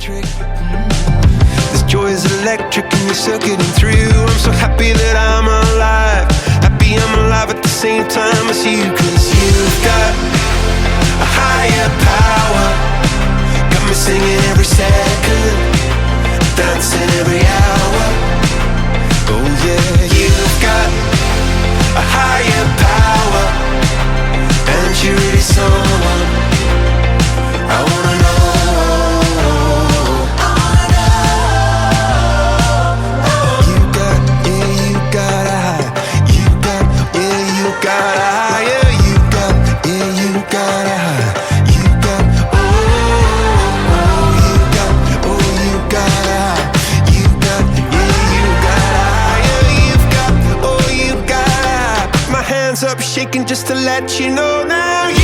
electric. This joy is electric and you're circuiting through. I'm so happy that I'm alive. Happy I'm alive at the same time as you. Cause you've got a higher power. Got me singing every second, dancing every hour. Oh yeah, you've got a higher power. And you're really someone I wanna know. Up shaking just to let you know now.